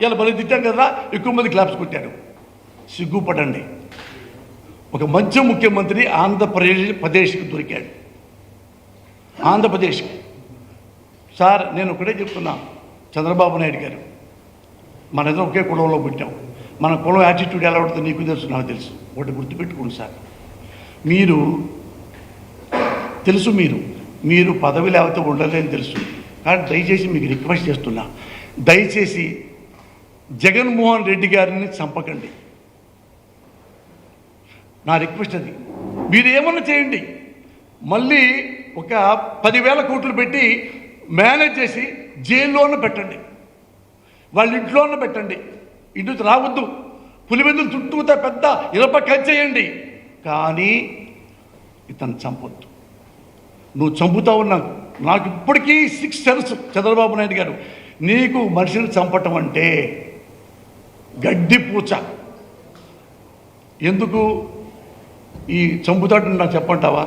ఇలా బలి తిట్టాం కదా ఎక్కువ మంది క్లాప్స్ కొట్టారు. సిగ్గుపడండి. ఒక మంచి ముఖ్యమంత్రి ఆంధ్రప్రదేశ్కి దొరికాడు. ఆంధ్రప్రదేశ్కి సార్ నేను ఒకటే చెప్తున్నా, చంద్రబాబు నాయుడు గారు మనిద్దరం ఒకే కులంలో పుట్టాం. మన కులం యాటిట్యూడ్ ఎలా ఉంటుందో నీకు తెలుసు, నాకు తెలుసు. ఒకటి గుర్తుపెట్టుకోండి సార్, మీరు పదవి లేకపోతే ఉండలేని తెలుసు. కానీ దయచేసి మీకు రిక్వెస్ట్ చేస్తున్నా, దయచేసి జగన్మోహన్ రెడ్డి గారిని చంపకండి. నా రిక్వెస్ట్ అది. మీరు ఏమన్నా చేయండి, మళ్ళీ ఒక 10,000 కోట్లు పెట్టి మేనేజ్ చేసి జైల్లోనే పెట్టండి, వాళ్ళ ఇంట్లోనే పెట్టండి. ఇంటి రావద్దు, పులివెందులు చుట్టూతా పెద్ద ఇరప కంచేయండి, కానీ ఇతను చంపొద్దు. నువ్వు చంపుతావు. నాకు ఇప్పటికీ 6 సెన్స్. చంద్రబాబు నాయుడు గారు, నీకు మనిషిని చంపటం అంటే గడ్డి పూచ. ఎందుకు ఈ చంపుతాడు నాకు చెప్పంటావా?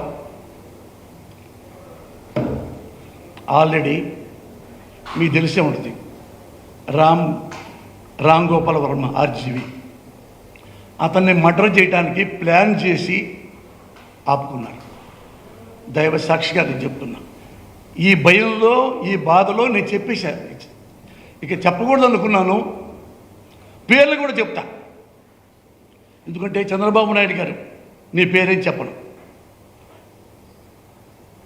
ఆల్రెడీ మీకు తెలిసే ఉంటుంది, రామ్ గోపాల్ వర్మ ఆర్జీవి అతన్ని మర్డర్ చేయడానికి ప్లాన్ చేసి ఆపుకున్నారు. దైవ సాక్షిగా నేను చెప్తున్నా. ఈ భయంలో, ఈ బాధలో నేను చెప్పేశాను. ఇక చెప్పకూడదు అనుకున్నాను, పేర్లు కూడా చెప్తా. ఎందుకంటే చంద్రబాబు నాయుడు గారు నీ పేరేం చెప్పను,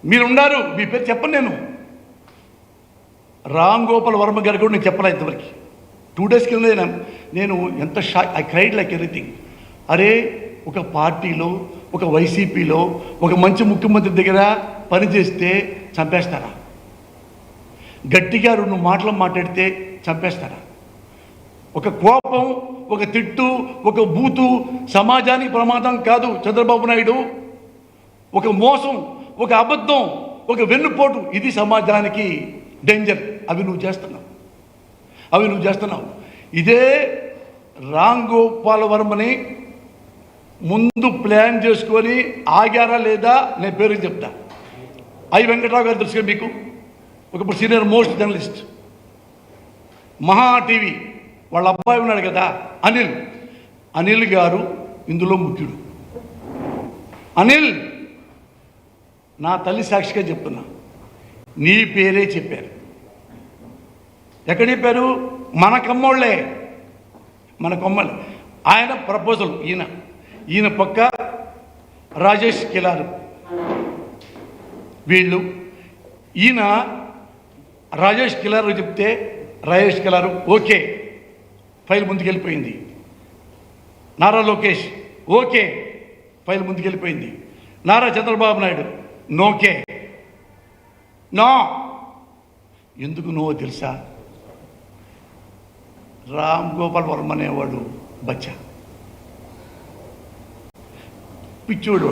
మీరున్నారు, మీ పేరు చెప్పను. రామ్ గోపాల్ వర్మ గారు కూడా నేను చెప్పలే ఇంతవరకు. 2 డేస్ కింద నేను ఎంత shock, I cried like anything. అరే, ఒక పార్టీలో, ఒక వైసీపీలో ఒక మంచి ముఖ్యమంత్రి దగ్గర పనిచేస్తే చంపేస్తారా? గట్టిగా 2 మాటలు మాట్లాడితే చంపేస్తారా? ఒక కోపం, ఒక తిట్టు, ఒక బూతు సమాజానికి ప్రమాదం కాదు చంద్రబాబు నాయుడు. ఒక మోసం, ఒక అబద్ధం, ఒక వెన్నుపోటు, ఇది సమాజానికి డేంజర్. అవి నువ్వు చేస్తున్నావు. ఇదే రామ్ గోపాల్ వర్మని ముందు ప్లాన్ చేసుకొని ఆగారా లేదా నేను పేరు చెప్తా. ఐ వెంకట్రావు గారు తెలుసుగా మీకు, ఒకప్పుడు సీనియర్ మోస్ట్ జర్నలిస్ట్, మహా టీవీ. వాళ్ళ అబ్బాయి ఉన్నాడు కదా అనిల్ గారు ఇందులో ముఖ్యుడు. అనిల్, నా తల్లి సాక్షిగా చెప్తున్నా, నీ పేరే చెప్పారు. ఎక్కడ చెప్పారు? మన కమ్మోళ్ళే. ఆయన ప్రపోజల్, ఈయన పక్క రాజేష్ కిలారు, వీళ్ళు. ఈయన రాజేష్ కిలారు చెప్తే రాజేష్ కిలారు ఓకే, ఫైల్ ముందుకెళ్ళిపోయింది. నారా లోకేష్ ఓకే, ఫైల్ ముందుకెళ్ళిపోయింది. నారా చంద్రబాబు నాయుడు నోకే. నో. ఎందుకు నో తెలుసా? రామ్ గోపాల్ వర్మ అనేవాడు బచ్చా, పిచ్చోడు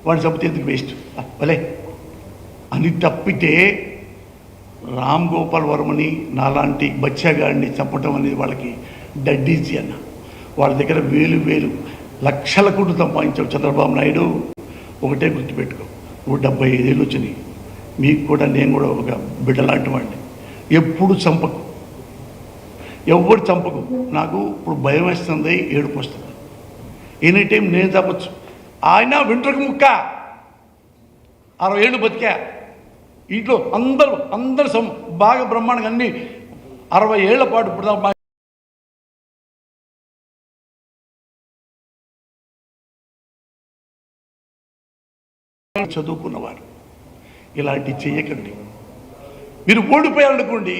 వాడు చంపితే ఎందుకు వేస్ట్ భలే అని తప్పితే, రామ్ గోపాల్ వర్మని నాలాంటి బచ్చాగాడిని చంపటం అనేది వాళ్ళకి డడ్డీజీ అన్న. వాళ్ళ దగ్గర వేలు లక్షల కోట్లు సంపాదించావు చంద్రబాబు నాయుడు. ఒకటే గుర్తుపెట్టుకో, 75 ఏళ్ళు వచ్చినాయి మీకు కూడా, నేను కూడా ఒక బిడ్డ లాంటి వాడిని. ఎప్పుడు చంపకు, ఎవరు చంపకు. నాకు ఇప్పుడు భయం వేస్తుంది, ఏడుపు వస్తుంది. ఎనీ టైం నేను చంపచ్చు. ఆయన వెంట్రుక ముక్క, 60 ఏళ్ళు బతికా. ఇంట్లో అందరూ బాగా బ్రహ్మాండంగా అన్ని 60 ఏళ్ల పాటు ఇప్పుడు చదువుకున్నవారు. ఇలాంటి చెయ్యకండి. మీరు ఓడిపోయారనుకోండి,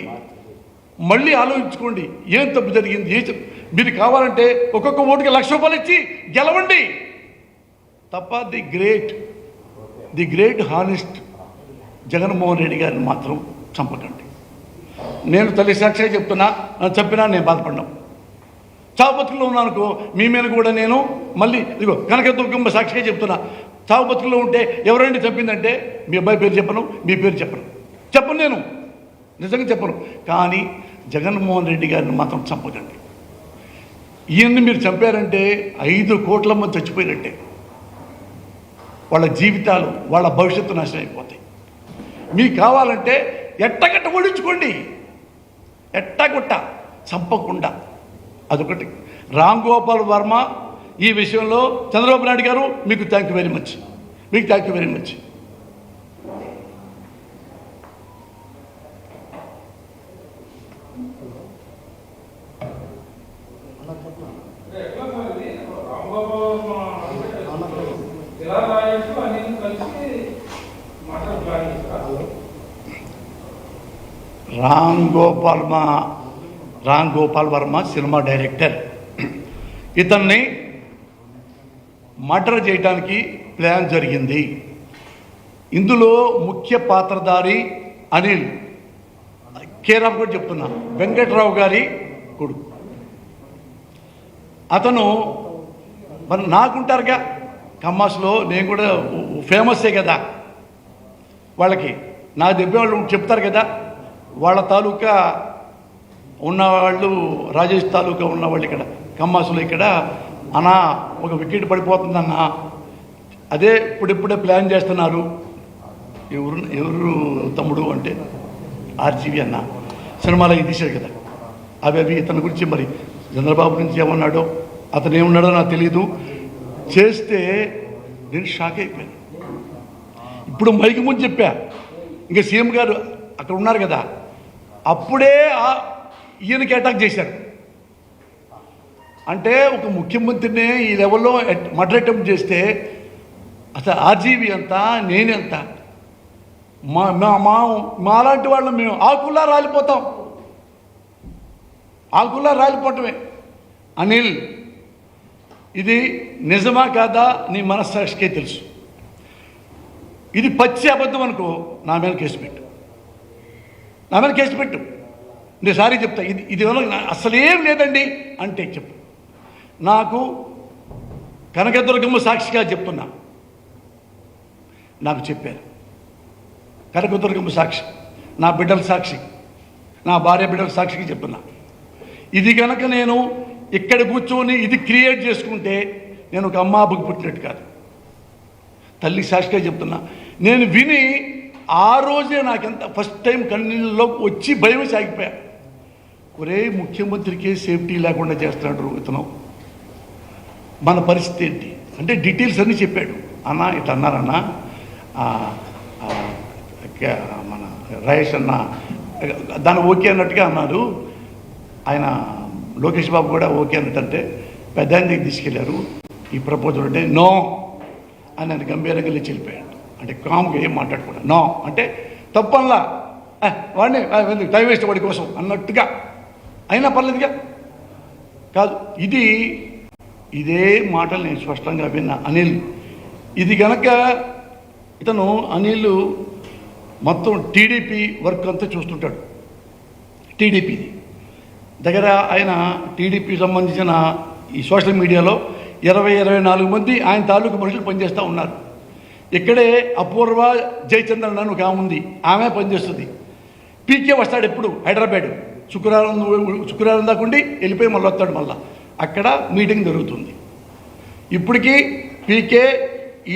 మళ్ళీ ఆలోచించుకోండి ఏం తప్పు జరిగింది. మీరు కావాలంటే ఒక్కొక్క ఓటుకి ₹1,00,000 ఇచ్చి గెలవండి తప్ప the great honest Jaganmohan Reddy గారిని మాత్రం చంపకండి. నేను తల్లి సాక్షిగా చెప్తున్నా, నన్ను చంపినా నేను బాధపడ్డాను. చావు బతుకుల్లో ఉన్నానుకో, మీ మీద కూడా నేను మళ్ళీ ఇదిగో కనకదుర్గమ్మ సాక్షిగా చెప్తున్నా, చావు బతుకుల్లో ఉంటే ఎవరైనా చంపిందంటే మీ అబ్బాయి పేరు చెప్పను, మీ పేరు చెప్పను, నేను నిజంగా చెప్పను. కానీ జగన్మోహన్ రెడ్డి గారిని మాత్రం చంపకండి. ఈయన్ని మీరు చంపారంటే 5 కోట్ల మంది చచ్చిపోయినట్టే. వాళ్ళ జీవితాలు, వాళ్ళ భవిష్యత్తు నాశనం అయిపోతాయి. మీకు కావాలంటే ఎట్టగట్ట ఓడించుకోండి, ఎట్టగొట్ట చంపకుండా. అదొకటి. రామ్ గోపాల్ వర్మ ఈ విషయంలో చంద్రబాబు నాయుడు గారు మీకు థ్యాంక్ యూ వెరీ మచ్, మీకు thank you very much. Ram Gopal Varma cinema director. ఇతన్ని మర్డర్ చేయడానికి ప్లాన్ జరిగింది. ఇందులో ముఖ్య పాత్రధారి అనిల్, కేరాఫ్ కూడా చెప్తున్నా, వెంకట్రావు గారి కొడుకు. అతను మరి నాకుంటారుగా కమ్మాస్లో, నేను కూడా ఫేమస్సే కదా వాళ్ళకి, నా దెబ్బేవాళ్ళు చెప్తారు కదా, వాళ్ళ తాలూకా ఉన్నవాళ్ళు, రాజేష్ తాలూకా ఉన్నవాళ్ళు ఇక్కడ కమ్మాసులో ఇక్కడ, అన్నా ఒక వికెట్ పడిపోతుందన్నా, అదే ఇప్పుడిప్పుడే ప్లాన్ చేస్తున్నారు. ఎవరు తమ్ముడు అంటే ఆర్జీవి అన్న, సినిమాలో ఇది తీశాడు కదా, అవి ఇతని గురించి మరి చంద్రబాబు నుంచి ఏమన్నాడో, అతను ఏమన్నాడో నాకు తెలీదు. చేస్తే నేను షాక్ అయిపోయాను. ఇప్పుడు మైకి ముందు చెప్పా, ఇంకా సీఎం గారు అక్కడ ఉన్నారు కదా, అప్పుడే ఈయనకి అటాక్ చేశారు. అంటే ఒక ముఖ్యమంత్రిని ఈ లెవెల్లో మర్డర్ అటెంప్ట్ చేస్తే అసలు ఆర్జీవి ఎంత, నేనెంత, మాలాంటి వాళ్ళం మేము ఆకుల్లా రాలిపోతాం, ఆకుల్లా రాలిపోవటమే. అనిల్, ఇది నిజమా కాదా నీ మనస్సాక్షికే తెలుసు. ఇది పచ్చి అబద్ధం అనుకో, నా మీద కేసు పెట్టు, నా మీద కేసు పెట్టు. నేను సారీ చెప్తా, ఇది అసలేం లేదండి అంటే చెప్పు. నాకు కనకదుర్గమ్మ సాక్షిగా చెప్తున్నా, నాకు చెప్పారు కనకదుర్గమ్మ సాక్షి, నా బిడ్డల సాక్షి, నా భార్య బిడ్డల సాక్షికి చెప్తున్నా. ఇది కనుక నేను ఇక్కడ కూర్చొని ఇది క్రియేట్ చేసుకుంటే నేను ఒక అమ్మాబుకి పుట్టినట్టు కాదు, తల్లి సాక్షిగా చెప్తున్నా. నేను విని ఆ రోజే నాకెంత ఫస్ట్ టైం కన్నీళ్ళలో వచ్చి భయం సాగిపోయా. ఒరే, ముఖ్యమంత్రికి సేఫ్టీ లేకుండా చేస్తున్నాడు ఇతను, మన పరిస్థితి ఏంటి అంటే డీటెయిల్స్ అన్నీ చెప్పాడు. అన్న ఇట్లా అన్నారన్న, మన రాయేష్ అన్న దాన్ని ఓకే అన్నట్టుగా అన్నారు. ఆయన లోకేష్ బాబు కూడా ఓకే అన్నట్టంటే పెద్ద ఆయన దగ్గర తీసుకెళ్లారు. ఈ ప్రపోజల్ అంటే నో అని ఆయన గంభీరంగా లేచి వెళ్ళిపోయాడు. అంటే కామ్గా ఏం మాట్లాడకుండా నో అంటే తప్పల్లా, వాడిని టైం వేస్ట్ వాడి కోసం అన్నట్టుగా, అయినా పర్లేదుగా కాదు. ఇదే మాటలు నేను స్పష్టంగా విన్నా. అనిల్ ఇది కనుక ఇతను అనిల్ మొత్తం టీడీపీ వర్క్ అంతా చూస్తుంటాడు. టీడీపీది దగ్గర ఆయన టీడీపీ సంబంధించిన ఈ సోషల్ మీడియాలో 24 మంది ఆయన తాలూకు మనుషులు పనిచేస్తూ ఉన్నారు. ఇక్కడే అపూర్వ జయచంద్రన్ అని ఒక ఆమె ఉంది, ఆమె పనిచేస్తుంది. పీకే వస్తాడు ఎప్పుడు హైదరాబాద్, శుక్రవారం దాకా ఉండి వెళ్ళిపోయి మళ్ళీ వస్తాడు. మళ్ళీ అక్కడ మీటింగ్ జరుగుతుంది. ఇప్పటికీ పీకే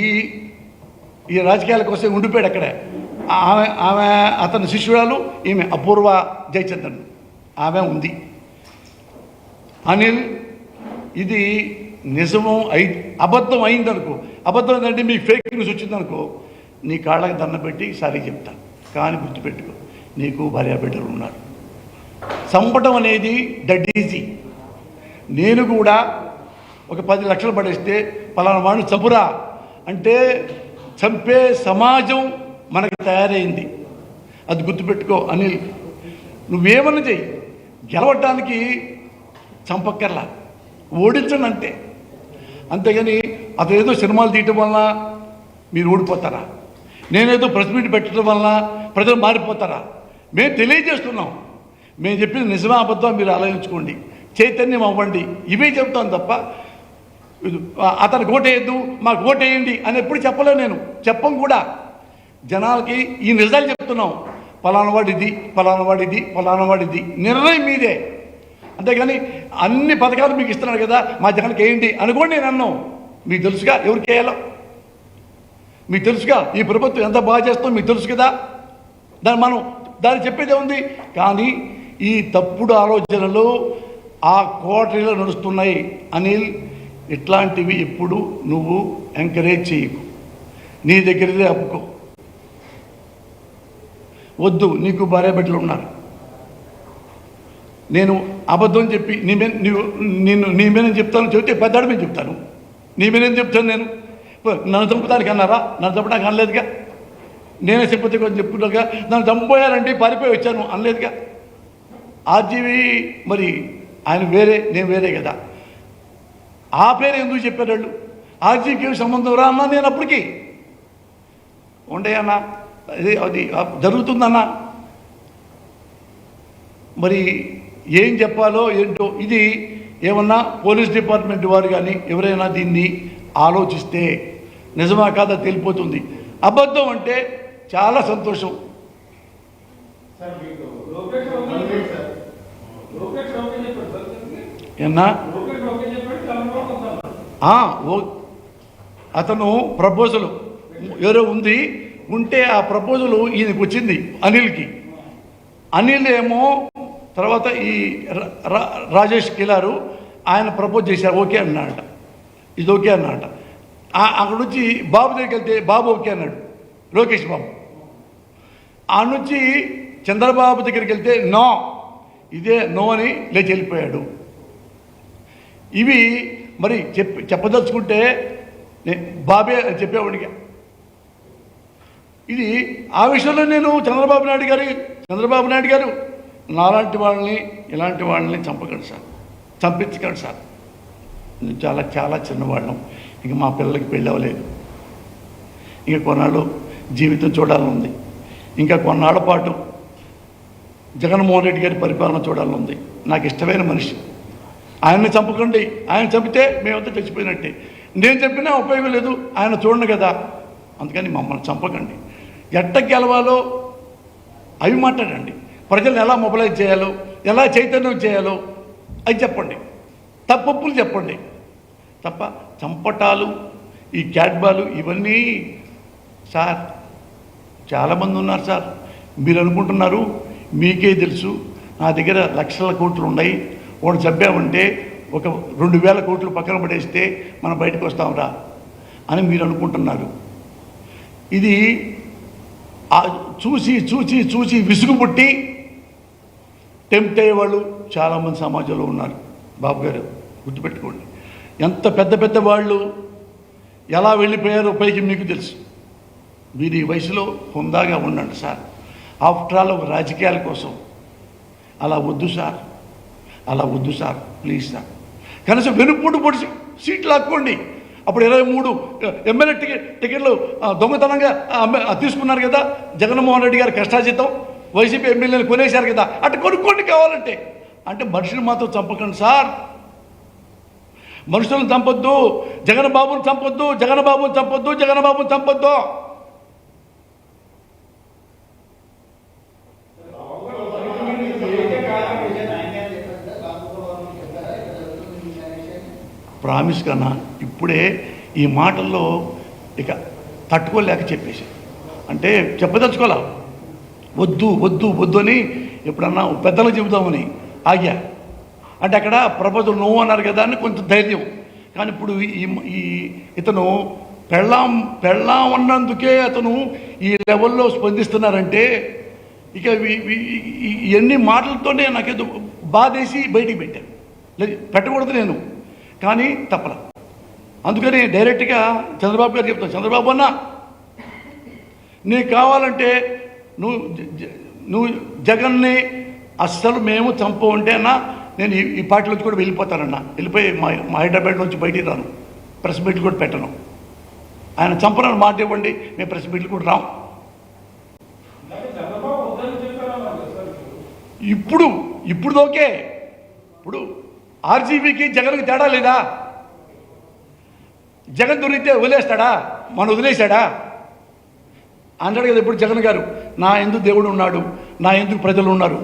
ఈ రాజకీయాల కోసం ఉండిపోయాడు అక్కడే. ఆమె అతని శిష్యురాలు ఈమె అపూర్వ జయచంద్రన్, ఆమె ఉంది. అనిల్, ఇది నిజము అబద్ధం అయిందనుకో, అబద్ధం ఏంటంటే మీకు ఫేక్ న్యూస్ వచ్చిందనుకో, నీ కాళ్ళకి దండం పెట్టి సారీ చెప్తాను. కానీ గుర్తుపెట్టుకో, నీకు భార్య బిడ్డలు ఉన్నారు. చంపటం అనేది డెడ్ ఈజీ. నేను కూడా ఒక 10 లక్షలు పడేస్తే పలానా వాడిని చంపురా అంటే చంపే సమాజం మనకు తయారైంది. అది గుర్తుపెట్టుకో అనిల్. నువ్వేమన్నా చెయ్యి, గెలవటానికి చంపక్కర్లా, ఓడించండి అంతే. అంతేగాని అతనేదో సినిమాలు తీయటం వలన మీరు ఓడిపోతారా, నేనేదో ప్రెస్ మీట్ పెట్టడం వలన ప్రజలు మారిపోతారా? మేము తెలియజేస్తున్నాం, మేము చెప్పిన నిజమే అబద్ధం మీరు ఆలోచించుకోండి, చైతన్యం అవ్వండి, ఇవే చెప్తాను తప్ప అతనికి ఓటేయద్దు మాకు ఓటేయండి అని ఎప్పుడు చెప్పలే. నేను చెప్పం కూడా. జనాలకి ఈ నిజాలు చెప్తున్నాం. పలానా వాడిది, పలానా వాడిది, పలానా వాడిది, నిర్ణయం మీదే. అంతేగాని అన్ని పథకాలు మీకు ఇస్తున్నాడు కదా మా జనానికి వేయండి అనుకోండి నేను అన్నాం. మీకు తెలుసుగా ఎవరికి వేయాలో, మీకు తెలుసుగా ఈ ప్రభుత్వం ఎంత బాగా చేస్తాం మీకు తెలుసు కదా. దాన్ని చెప్పేదే ఉంది. కానీ ఈ తప్పుడు ఆలోచనలు ఆ కోటరీలో నడుస్తున్నాయి. అనిల్, ఇట్లాంటివి ఎప్పుడు నువ్వు ఎంకరేజ్ చేయకు, నీ దగ్గరదే అప్పుకో. వద్దు, నీకు భార్య బిడ్డలు ఉన్నారు. నేను అబద్ధం చెప్పి నీ మీద చెప్తాను, చెబితే పెద్దాడి మీద చెప్తాను. నీ మీద చెప్తాను నేను. నన్ను చంపుతానికి అన్నారా? నన్ను చంపడానికి అనలేదుగా. నేనే సింపతి కొంచెం చెప్పుకున్నాగా. నన్ను చంపోయారంటే పారిపోయి వచ్చాను అనలేదుగా. ఆర్జీవి మరి ఆయన వేరే, నేను వేరే కదా. ఆ పేరు ఎందుకు చెప్పారు వాళ్ళు? ఆర్జీవికి సంబంధం రా అన్నా నేను అప్పటికి. ఉండే అన్నా, అది జరుగుతుందన్నా. మరి ఏం చెప్పాలో ఏంటో. ఇది ఏమన్నా పోలీస్ డిపార్ట్మెంట్ వారు కానీ ఎవరైనా దీన్ని ఆలోచిస్తే నిజమా కాదా తెలిపోతుంది. అబద్ధం అంటే చాలా సంతోషం. ఏనా అతను ప్రపోజల్ ఎవరో ఉంది, ఉంటే ఆ ప్రపోజల్ ఈయనకి వచ్చింది అనిల్కి. అనిల్ ఏమో తర్వాత ఈ రాజేష్ కిలారు ఆయన ప్రపోజ్ చేశారు, ఓకే అన్నాడట. ఇది ఓకే అన్నాడట. అక్కడ నుంచి బాబు దగ్గరికి వెళ్తే బాబు ఓకే అన్నాడు, లోకేష్ బాబు. ఆ నుంచి చంద్రబాబు దగ్గరికి వెళ్తే నో, ఇదే నో అని లేచి వెళ్ళిపోయాడు. ఇవి మరి చెప్పదలుచుకుంటే బాబే చెప్పేవాడిగా. ఇది ఆ విషయంలో నేను చంద్రబాబు నాయుడు గారు నాలాంటి వాళ్ళని ఇలాంటి వాళ్ళని చంపకండి సార్, చంపించకండి సార్. చాలా చాలా చిన్నవాళ్ళం, ఇంక మా పిల్లలకి పెళ్ళి అవ్వలేదు, ఇంక కొన్నాళ్ళు జీవితం చూడాలని ఉంది, ఇంకా కొన్నాళ్ళ పాటు జగన్మోహన్ రెడ్డి గారి పరిపాలన చూడాలని ఉంది. నాకు ఇష్టమైన మనిషి, ఆయన్ని చంపకండి. ఆయన చంపితే మేమంతా చచ్చిపోయినట్టే. నేను చంపినా ఉపయోగం లేదు, ఆయన చూడండి కదా. అందుకని మమ్మల్ని చంపకండి. ఎట్ట గెలవాలో అవి మాట్లాడండి. ప్రజలను ఎలా మొబిలైజ్ చేయాలో, ఎలా చైతన్యం చేయాలో అది చెప్పండి. తప్పులు చెప్పండి తప్ప చంపటాలు, ఈ క్యాట్బాలు ఇవన్నీ సార్ చాలామంది ఉన్నారు సార్. మీరు అనుకుంటున్నారు మీకే తెలుసు, నా దగ్గర లక్షల కోట్లు ఉన్నాయి, వాడు చంపామంటే ఒక 2000 కోట్లు పక్కన పడేస్తే మనం బయటకు వస్తాంరా అని మీరు అనుకుంటున్నారు. ఇది చూసి చూసి చూసి విసుగు పుట్టి టెంప్ట్ అయ్యేవాళ్ళు చాలామంది సమాజంలో ఉన్నారు. బాబు గారు గుర్తుపెట్టుకోండి, ఎంత పెద్ద పెద్ద వాళ్ళు ఎలా వెళ్ళిపోయారో పైకి మీకు తెలుసు. మీరు ఈ వయసులో హుందాగా ఉండండి సార్. ఆఫ్టర్ ఆల్ ఒక రాజకీయాల కోసం అలా వద్దు సార్, అలా వద్దు సార్, ప్లీజ్ సార్. కనీసం వెనుపూట పొడిచి సీట్లు లాక్కోండి. అప్పుడు 23 ఎమ్మెల్యే టికెట్లు దొంగతనంగా తీసుకున్నారు కదా జగన్మోహన్ రెడ్డి గారు కష్టాజితం. వైసీపీ ఎమ్మెల్యేలు కొనేశారు కదా, అటు కొనుక్కోండి కావాలంటే. అంటే మనుషులు మాత్రం చంపకండి సార్, మనుషులను చంపొద్దు. జగన్బాబుని చంపొద్దు, జగన్బాబుని చంపొద్దు, జగన్బాబుని చంపొద్దు. ప్రామిస్ కన్నా ఇప్పుడే ఈ మాటల్లో ఇక తట్టుకోలేక చెప్పేసి, అంటే చెప్పదలుచుకోలే, వద్దు వద్దు వద్దు అని ఎప్పుడన్నా పెద్దలు చెబుతామని ఆగా. అంటే అక్కడ ప్రపోజల్ నువ్వు అన్నారు కదా అని కొంచెం ధైర్యం. కానీ ఇప్పుడు ఇతను పెళ్ళాం అన్నందుకే అతను ఈ లెవెల్లో స్పందిస్తున్నారంటే ఇక ఇవన్నీ మాటలతోనే నాకేదో బాధేసి బయటికి పెట్టాను. పెట్టకూడదు నేను, కానీ తప్పల. అందుకని డైరెక్ట్గా చంద్రబాబు గారు చెప్తాను, చంద్రబాబు అన్న నీకు కావాలంటే నువ్వు జగన్ని అస్సలు మేము చంపమంటే అన్నా నేను ఈ పార్టీలోంచి కూడా వెళ్ళిపోతానన్నా, వెళ్ళిపోయి మా హైదరాబాద్ నుంచి బయటికి రాను, ప్రెస్ మీట్లు కూడా పెట్టను. ఆయన చంపనని మాట ఇవ్వండి, మేము ప్రెస్ మీట్లు కూడా రాం. ఇప్పుడు ఓకే. ఇప్పుడు ఆర్జీబీకి జగన్కి తేడా లేదా? జగన్ దొరికితే వదిలేస్తాడా? మనం వదిలేశాడా? అన్నాడు కదా ఇప్పుడు జగన్ గారు, నా ఎందుకు దేవుడు ఉన్నాడు, నా ఎందుకు ప్రజలు ఉన్నారు.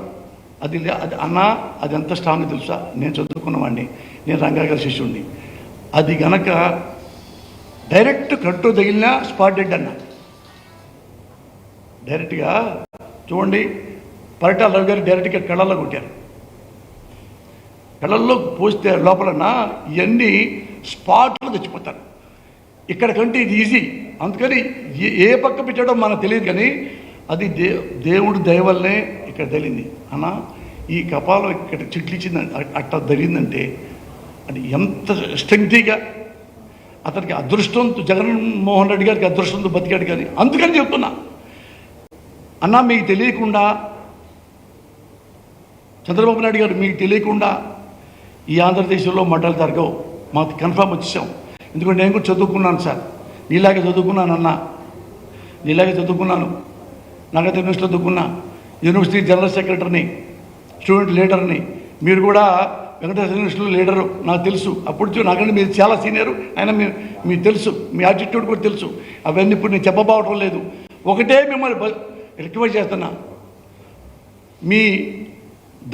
అది అన్నా అది ఎంత స్ట్రాంగ్ తెలుసా? నేను చదువుకున్నవాడిని, నేను రంగా గారి శిష్యుడిని. అది గనక డైరెక్ట్ కట్టు తగిలినా స్పాట్ డెడ్ అన్న. డైరెక్ట్గా చూడండి, పరిటాల రవి గారు డైరెక్ట్గా కళ్ళల్లో కొట్టారు. కళ్ళల్లో పోస్తే లోపలన్నా ఇవన్నీ స్పాట్లో చచ్చిపోతారు. ఇక్కడ కంటే ఇది ఈజీ. అందుకని ఏ పక్క పెట్టడం మనకు తెలియదు, కానీ అది దేవుడు దయ వల్లనే ఇక్కడ తెలియంది. అన్న ఈ కపాలం ఇక్కడ చిట్లిచ్చింది అట్లా జరిగిందంటే అది ఎంత స్ట్రెంగ్తీగా అతనికి అదృష్టంతో, జగన్మోహన్ రెడ్డి గారికి అదృష్టంతో బతికాడు. కానీ అందుకని చెప్తున్నా అన్న, మీకు తెలియకుండా చంద్రబాబు నాయుడు గారు మీకు తెలియకుండా ఈ ఆంధ్రదేశంలో మంటలు జరగవు. మాకు కన్ఫర్మ్ వచ్చేసాం. ఎందుకంటే నేను కూడా చదువుకున్నాను సార్, నీలాగే చదువుకున్నాను అన్న, నీలాగే చదువుకున్నాను. నాగైతే యూనివర్సిటీ చదువుకున్నా, యూనివర్సిటీ జనరల్ సెక్రటరీని, స్టూడెంట్ లీడర్ని. మీరు కూడా వెంకటేశ్వర యూనివర్సిటీలో లీడరు, నాకు తెలుసు. అప్పుడు నాకంటే మీరు చాలా సీనియరు, అయినా మీకు తెలుసు, మీ యాటిట్యూడ్ కూడా తెలుసు. అవన్నీ ఇప్పుడు నేను చెప్పబోవటం లేదు. ఒకటే మిమ్మల్ని రిక్వెస్ట్ చేస్తున్నా, మీ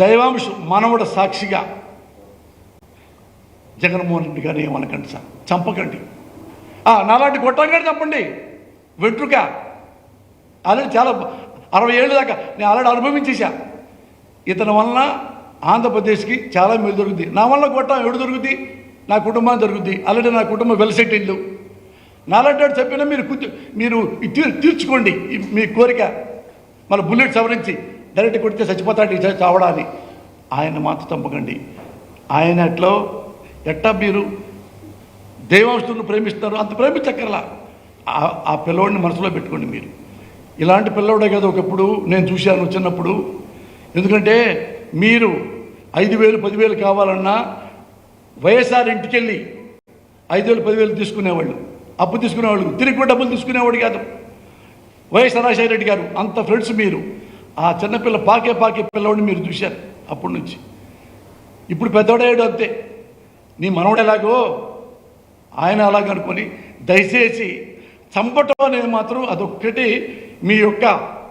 దైవాంశం మనవడ సాక్షిగా జగన్మోహన్ రెడ్డి గారిని ఏమనకండి సార్, చంపకండి. నాలాంటి గొట్టంగానే చంపండి, వెంట్రుక. ఆల్రెడీ చాలా 60 ఏళ్ళ దాకా నేను ఆల్రెడీ అనుభవించేశా. ఇతని వలన ఆంధ్రప్రదేశ్కి చాలా మేలు దొరుకుతుంది. నా వల్ల గొట్టం ఎవడు దొరుకుతుంది? నా కుటుంబానికి దొరుకుతుంది. ఆల్రెడీ నా కుటుంబం వెల్సెట్ ఇల్లు. నాలాంటి చెప్పినా మీరు తీర్చుకోండి మీ కోరిక. మళ్ళీ బుల్లెట్ సవరించి డైరెక్ట్ కొడితే చచ్చిపోతాడు చావడాన్ని. ఆయన మాత్రం చంపకండి. ఆయన ఎట్టా మీరు దైవాంశులను ప్రేమిస్తారు, అంత ప్రేమించక్కర్లా. ఆ పిల్లవాడిని మనసులో పెట్టుకోండి. మీరు ఇలాంటి పిల్లవాడే కదా ఒకప్పుడు నేను చూశాను చిన్నప్పుడు. ఎందుకంటే మీరు 5,000 10,000 కావాలన్నా వైఎస్ఆర్ ఇంటికి వెళ్ళి 5,000 10,000 తీసుకునేవాళ్ళు, అప్పు తీసుకునేవాళ్ళు, తిరిగి కూడా డబ్బులు తీసుకునేవాడు కాదు. వైఎస్ రాజశేఖర రెడ్డి గారు అంత ఫ్రెండ్స్ మీరు. ఆ చిన్నపిల్ల పాకే పిల్లవాడిని మీరు చూశారు అప్పటి నుంచి. ఇప్పుడు పెద్దవాడేడు అంతే. నీ మనవడు ఎలాగో ఆయన అలాగనుకొని దయచేసి చంపటం అనేది మాత్రం అదొక్కటి మీ యొక్క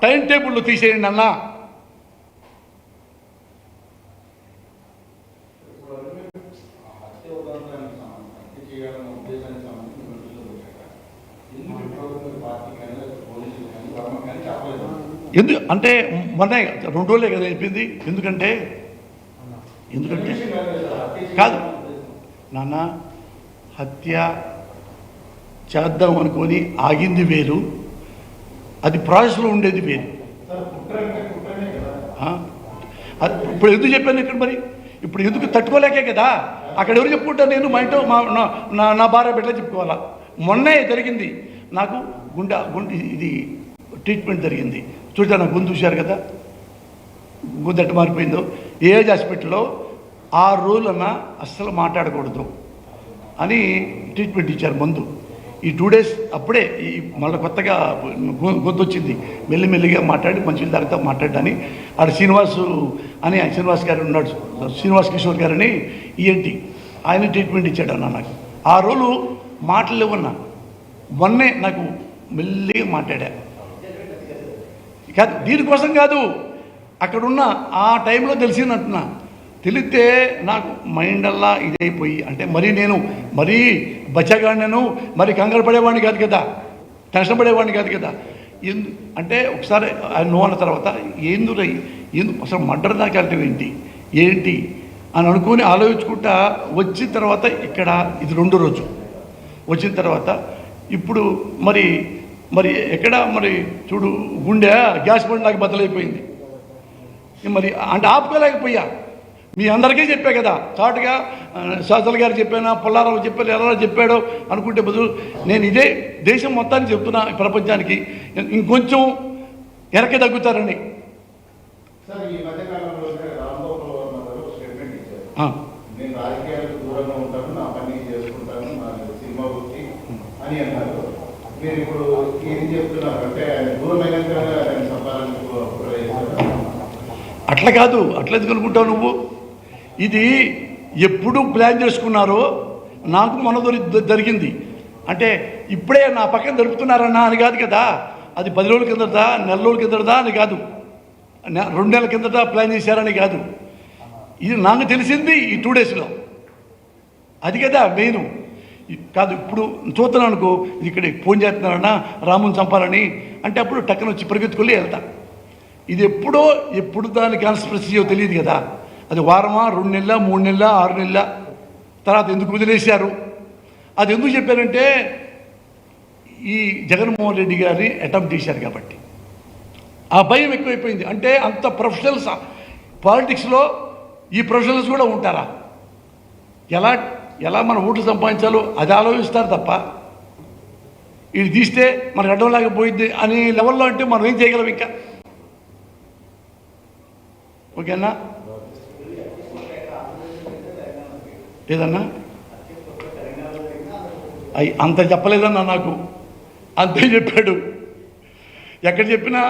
టైం టేబుల్లో తీసేయండి అన్నా. అంటే మొన్న 2 రోజులే కదా చెప్పింది. ఎందుకంటే కాదు నాన్న, హత్య చేద్దాం అనుకొని ఆగింది వేరు, అది ప్రాసెస్లో ఉండేది వేరు. ఇప్పుడు ఎందుకు చెప్పాను ఇక్కడ? మరి ఇప్పుడు ఎందుకు తట్టుకోలేకే కదా. అక్కడ ఎవరు చెప్పుకుంటారు? నేను మా ఇంట్లో నా భార్య బిడ్డలు చెప్పుకోవాలా. మొన్నే జరిగింది నాకు గుండె ఇది ట్రీట్మెంట్ జరిగింది. చూసా, నా గొంతు చూశారు కదా, గొంతు ఎట్ట మారిపోయిందో. ఏజ్ హాస్పిటల్లో 6 రోజులన్నా అస్సలు మాట్లాడకూడదు అని ట్రీట్మెంట్ ఇచ్చారు మందు. ఈ 2 డేస్ అప్పుడే మళ్ళీ కొత్తగా గొంతు వచ్చింది. మెల్లిమెల్లిగా మాట్లాడి మంచి తాగుతా మాట్లాడని ఆడ శ్రీనివాస్ గారు ఉన్నాడు, శ్రీనివాస్ కిషోర్ గారని ఈఎన్టీ, ఆయన ట్రీట్మెంట్ ఇచ్చాడు అన్న. నాకు 6 రోజులు మాటలు లేవన్నా. మొన్నే నాకు మెల్లిగా మాట్లాడా. కాదు, దీనికోసం కాదు, అక్కడున్న ఆ టైంలో తెలిసిందంటున్నా. తెలిస్తే నాకు మైండ్ అల్లా ఇదైపోయి, అంటే నేను మరీ బచ్చగాడినను, మరి కంగారు పడేవాడిని కాదు కదా, టెన్షన్ పడేవాడిని కాదు కదా. అంటే ఒకసారి ఆయన నువ్వు అన్న తర్వాత అసలు మర్డర్ దాకా వెళ్తాం ఏంటి అని అనుకుని ఆలోచించుకుంటా వచ్చిన తర్వాత ఇక్కడ ఇది 2వ రోజు వచ్చిన తర్వాత ఇప్పుడు మరి ఎక్కడ చూడు, గుండె గ్యాస్ బండ్ నాకు బద్దలైపోయింది. మరి అంటే ఆపుకోలేకపోయా. మీ అందరికీ చెప్పా కదా, చాటుగా శాసల గారు చెప్పానా, పుల్లారావు చెప్పాను, ఎలా చెప్పాడో అనుకుంటే బదులు నేను ఇదే దేశం మొత్తానికి చెప్తున్నా, ప్రపంచానికి ఇంకొంచెం వెనక్కి తగ్గుతారని. అట్లా కాదు, అట్లా ఎందుకు అనుకుంటావు నువ్వు? ఇది ఎప్పుడు ప్లాన్ చేసుకున్నారో నాకు మొన్న జరిగింది. అంటే ఇప్పుడే నా పక్కన దొరుకుతున్నారన్నా అని కాదు కదా. అది 10 రోజుల కిందట, నెల రోజుల కిందట అని కాదు, 2 నెలల కిందట ప్లాన్ చేశారని కాదు. ఇది నాకు తెలిసింది ఈ 2 డేస్లో. అది కదా మెయిన్. కాదు ఇప్పుడు చూస్తున్నాను అనుకో, ఇక్కడ ఫోన్ చేస్తున్నారన్నా రాముని చంపాలని అంటే అప్పుడు టక్కన వచ్చి పరిగెత్తుకొని వెళ్తా. ఇది ఎప్పుడు దాని కాన్స్పిరసీయో తెలియదు కదా. అది వారమా, 2 నెలల, 3 నెలల, 6 నెలల తర్వాత ఎందుకు వదిలేశారు? అది ఎందుకు చెప్పారంటే ఈ జగన్మోహన్ రెడ్డి గారిని అటెంప్ట్ చేశారు కాబట్టి ఆ భయం ఎక్కువైపోయింది. అంటే అంత ప్రొఫెషనల్స్ పాలిటిక్స్లో ఈ ప్రొఫెషనల్స్ కూడా ఉంటారా? ఎలా మన ఓట్లు సంపాదించాలో అది ఆలోచిస్తారు తప్ప ఇది తీస్తే మనకు అడ్డం లేకపోయింది అనే లెవెల్లో అంటే మనం ఏం చేయగలం ఇంకా? ఓకేనా? ఏదన్నా అంత చెప్పలేదన్నా, నాకు అంతే చెప్పాడు. ఎక్కడ చెప్పినా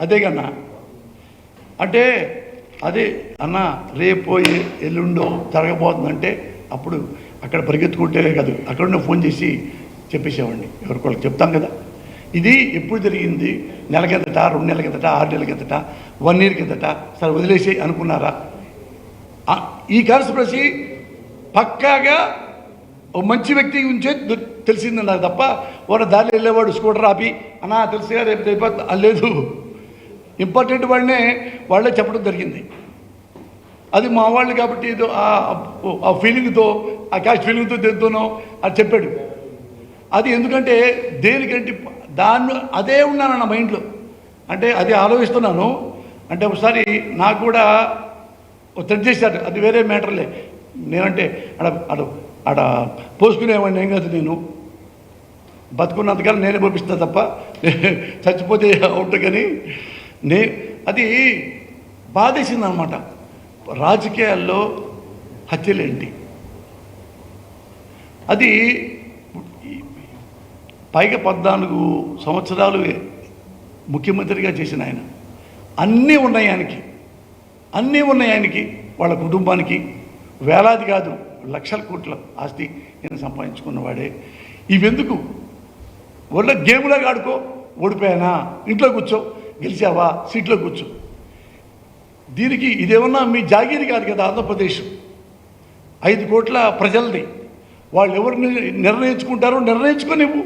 అదే కన్నా. అంటే అదే అన్న రేపో ఎల్లుండో జరగబోతుందంటే అప్పుడు అక్కడ పరిగెత్తుకుంటే కాదు, అక్కడున్న ఫోన్ చేసి చెప్పేసేవాడిని. ఎవరికోళ్ళకి చెప్తాం కదా. ఇది ఎప్పుడు జరిగింది? నెల కిందట, 2 నెలల కిందట, 6 నెలల కిందట, 1 ఇయర్ కిందట. సరే వదిలేసి అనుకున్నారా? ఈ కాన్స్పిరసీ పక్కాగా ఒక మంచి వ్యక్తి గురించే తెలిసింది నాకు తప్ప వాడు దారిలో వెళ్ళేవాడు స్కూటర్ ఆపి అన్నా తెలుసుగా రేపు అయిపోతుంది లేదు. ఇంపార్టెంట్ వాళ్ళే చెప్పడం జరిగింది. అది మా వాళ్ళు కాబట్టి ఏదో ఆ ఫీలింగ్తో, ఆ క్యాష్ ఫీలింగ్తో దేంతోనో అది చెప్పాడు. అది ఎందుకంటే దేనికంటే అదే ఉన్నాను నా మైండ్లో. అంటే అది ఆలోచిస్తున్నాను. అంటే ఒకసారి నాకు కూడా థ్రెడ్ చేశారు. అది వేరే మ్యాటర్లే. నేనంటే అడ పోసుకునేవాడిని ఏం కాదు. నేను బతుకున్నంతకాలం నేనే పంపిస్తా తప్ప చచ్చిపోతే అవుట్. కానీ అది బాధేసింది అనమాట. రాజకీయాల్లో హత్యలేంటి? అది పైగా 14 సంవత్సరాలు ముఖ్యమంత్రిగా చేసిన ఆయన. అన్నీ ఉన్నాయి ఆయనకి, వాళ్ళ కుటుంబానికి వేలాది కాదు లక్షల కోట్ల ఆస్తి నేను సంపాదించుకున్నవాడే. ఇవెందుకు? వాళ్ళ గేమ్లాగా ఆడుకో. ఓడిపోయానా ఇంట్లో కూర్చో, గెలిచావా సీట్లో కూర్చో. దీనికి ఇదేమన్నా మీ జాగీరి కాదు కదా. ఆంధ్రప్రదేశ్ 5 కోట్ల ప్రజలది. వాళ్ళు ఎవరిని నిర్ణయించుకుంటారో నిర్ణయించుకోనివ్వు.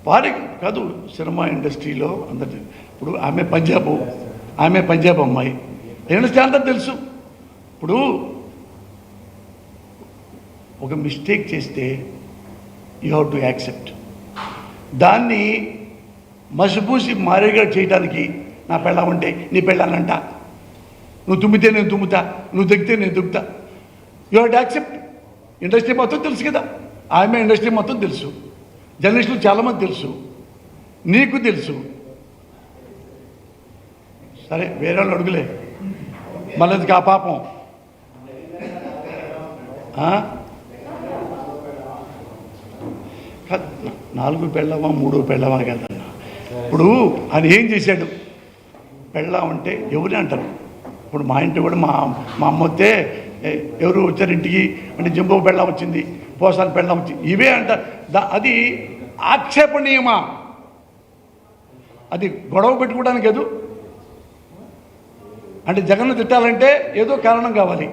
వారి కాదు సినిమా ఇండస్ట్రీలో అందరి. ఇప్పుడు ఆమె పంజాబ్ అమ్మాయి. అంతా తెలుసు. ఇప్పుడు ఒక మిస్టేక్ చేస్తే యూ హ్యావ్ టు యాక్సెప్ట్. దాన్ని మసిపూసి మారేగా చేయడానికి నా పెళ్ళామంటే నీ పెళ్ళానంట, నువ్వు తుమ్మితే నేను తుమ్ముతా, నువ్వు దిగితే నేను దిగుతా. You have to accept. Industry మొత్తం తెలుసు కదా. ఆమె ఇండస్ట్రీ మొత్తం తెలుసు. జర్నలిస్టులు చాలామంది తెలుసు, నీకు తెలుసు. సరే వేరే వాళ్ళు అడుగులే మళ్ళీ ఆ పాపం. 4 పెళ్ళవా 3 పెళ్ళవా కదన్నా. ఇప్పుడు ఆయన ఏం చేశాడు? పెళ్ళాం అంటే ఎవరే అంటారు. ఇప్పుడు మా ఇంటి కూడా మా అమ్మ వస్తే ఎవరు వచ్చారు ఇంటికి అంటే జంబో పెళ్ళం వచ్చింది, పోసాని పెళ్ళం వచ్చింది, ఇవే అంటారు. అది ఆక్షేపణీయమా? అది గొడవ పెట్టుకోవడానికి కాదు. అంటే జగన్ను తిట్టాలంటే ఏదో కారణం కావాలి.